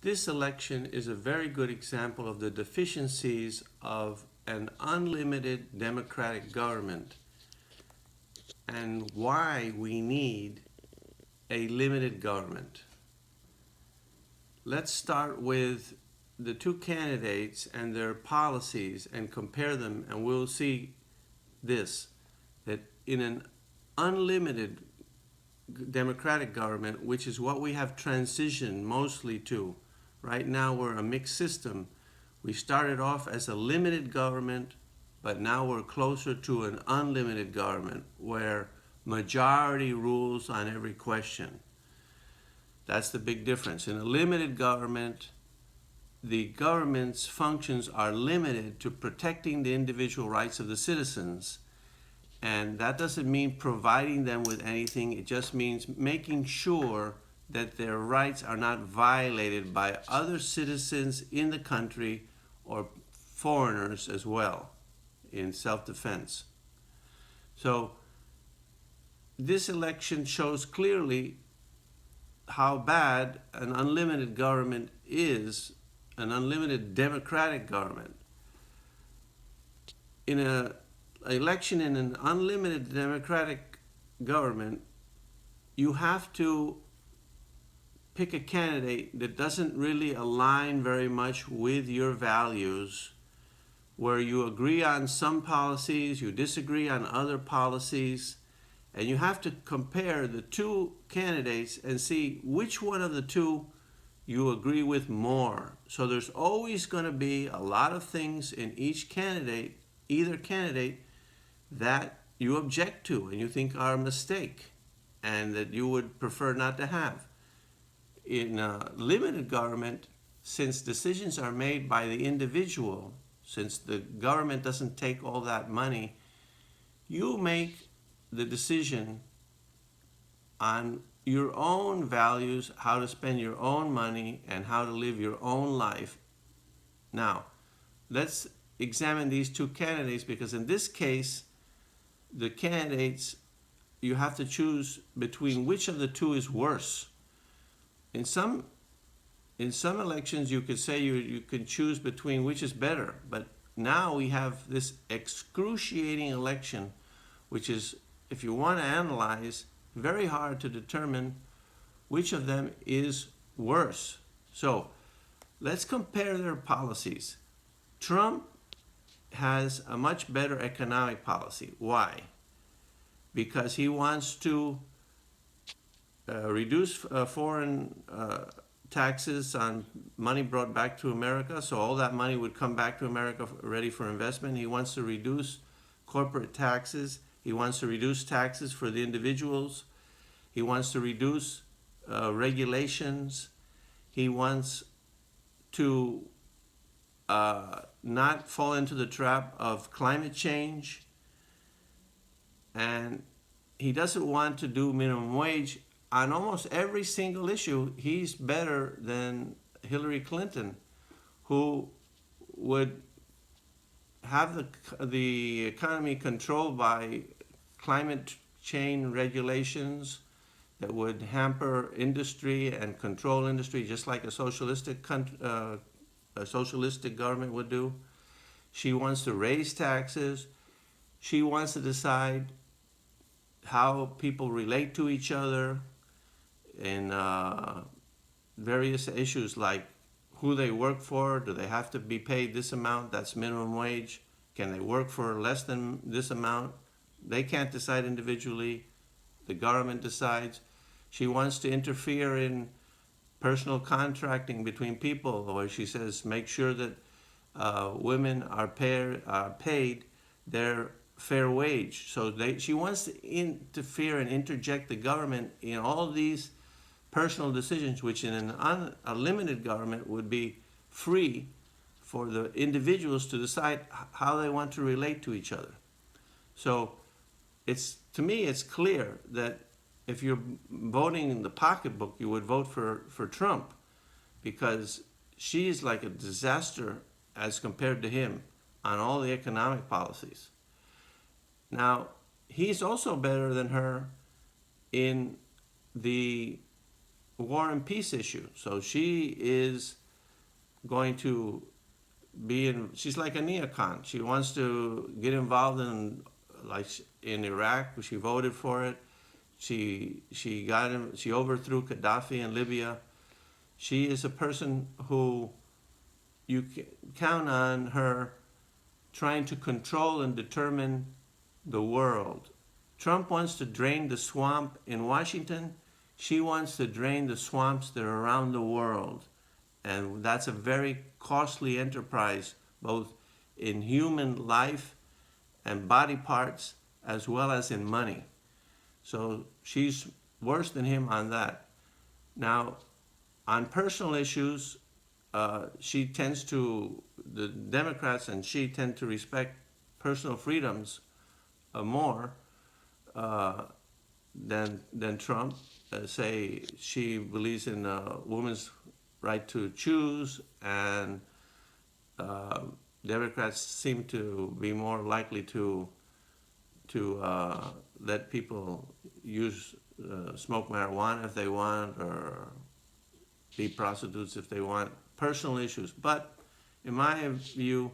This election is a very good example of the deficiencies of an unlimited democratic government and why we need a limited government. Let's start with the two candidates and their policies and compare them, and we'll see this, that in an unlimited democratic government, which is what we have transitioned mostly to. Right now we're a mixed system. We started off as a limited government, but now we're closer to an unlimited government where majority rules on every question. That's the big difference. In a limited government, the government's functions are limited to protecting the individual rights of the citizens. And that doesn't mean providing them with anything. It just means making sure that their rights are not violated by other citizens in the country or foreigners as well in self-defense. So this election shows clearly how bad an unlimited government is, an unlimited democratic government. In an election in an unlimited democratic government, you have to pick a candidate that doesn't really align very much with your values, where you agree on some policies, you disagree on other policies, and you have to compare the two candidates and see which one of the two you agree with more. So there's always going to be a lot of things in each candidate, either candidate, that you object to and you think are a mistake and that you would prefer not to have. In a limited government, since decisions are made by the individual, since the government doesn't take all that money, you make the decision on your own values, how to spend your own money, and how to live your own life. Now, let's examine these two candidates, because in this case, the candidates, you have to choose between which of the two is worse. In some elections, you could say you can choose between which is better, but now we have this excruciating election, which is, if you want to analyze, very hard to determine which of them is worse. So let's compare their policies. Trump has a much better economic policy. Why? Because he wants to reduce foreign taxes on money brought back to America, so all that money would come back to America ready for investment. He wants to reduce corporate taxes. He wants to reduce taxes for the individuals. He wants to reduce regulations. He wants to not fall into the trap of climate change. And he doesn't want to do minimum wage. On almost every single issue, he's better than Hillary Clinton, who would have the economy controlled by climate change regulations that would hamper industry and control industry, just like a socialistic government would do. She wants to raise taxes. She wants to decide how people relate to each other in various issues like who they work for. Do they have to be paid this amount? That's minimum wage. Can they work for less than this amount? They can't decide individually. The government decides. She wants to interfere in personal contracting between people, where she says make sure that women are paid their fair wage. So she wants to interfere and interject the government in all these personal decisions, which in an unlimited government would be free for the individuals to decide how they want to relate to each other. So to me, it's clear that if you're voting in the pocketbook, you would vote for Trump, because she's like a disaster as compared to him on all the economic policies. Now, he's also better than her in the war and peace issue. So she is going to be in. She's like a neocon. She wants to get involved in, like in Iraq. She voted for it. She got him. She overthrew Gaddafi in Libya. She is a person who you can count on her trying to control and determine the world. Trump wants to drain the swamp in Washington. She wants to drain the swamps that are around the world. And that's a very costly enterprise, both in human life and body parts, as well as in money. So she's worse than him on that. Now, on personal issues, the Democrats and she tend to respect personal freedoms more than Trump. Say she believes in a woman's right to choose, and Democrats seem to be more likely to let people smoke marijuana if they want, or be prostitutes if they want. Personal issues. But in my view,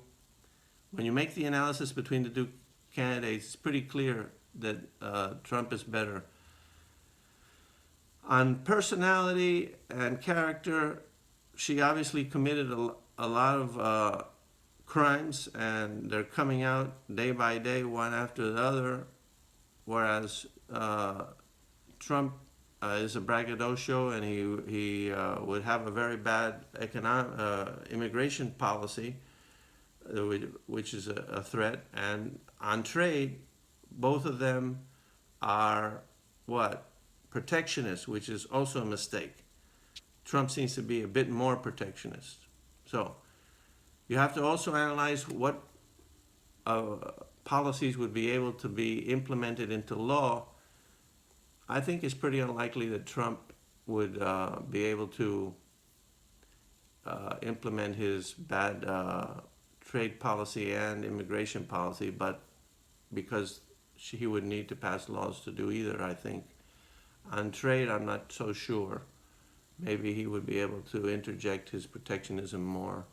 when you make the analysis between the two candidates, it's pretty clear that Trump is better. On personality and character, she obviously committed a lot of crimes, and they're coming out day by day, one after the other, whereas Trump is a braggadocio, and he would have a very bad immigration policy, which is a threat. And on trade, both of them are what? Protectionist, which is also a mistake. Trump seems to be a bit more protectionist. So you have to also analyze what policies would be able to be implemented into law. I think it's pretty unlikely that Trump would be able to implement his bad trade policy and immigration policy, but because he would need to pass laws to do either, I think. On trade, I'm not so sure. Maybe he would be able to interject his protectionism more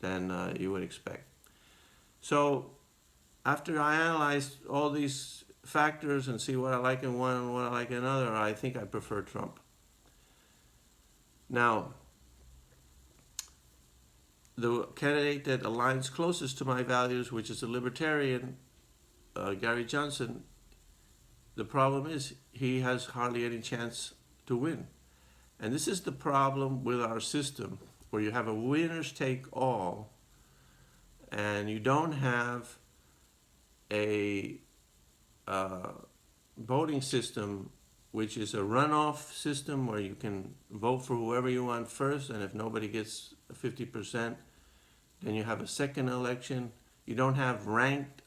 than you would expect. So after I analyzed all these factors and see what I like in one and what I like in another, I think I prefer Trump. Now, the candidate that aligns closest to my values, which is a libertarian, Gary Johnson, the problem is he has hardly any chance to win. And this is the problem with our system, where you have a winners take all, and you don't have a voting system which is a runoff system where you can vote for whoever you want first, and if nobody gets 50%, then you have a second election. You don't have ranked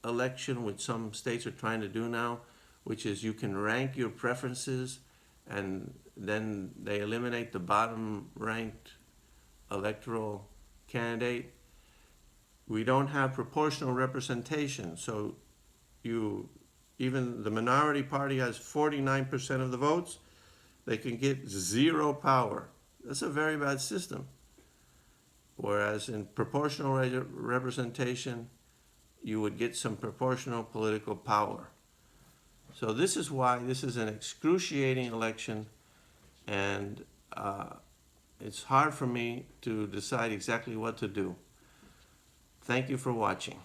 election, which some states are trying to do now, which is you can rank your preferences, and then they eliminate the bottom ranked electoral candidate. We don't have proportional representation, so even the minority party has 49% of the votes, they can get zero power. That's a very bad system. Whereas in proportional representation, you would get some proportional political power. So this is why this is an excruciating election, and it's hard for me to decide exactly what to do. Thank you for watching.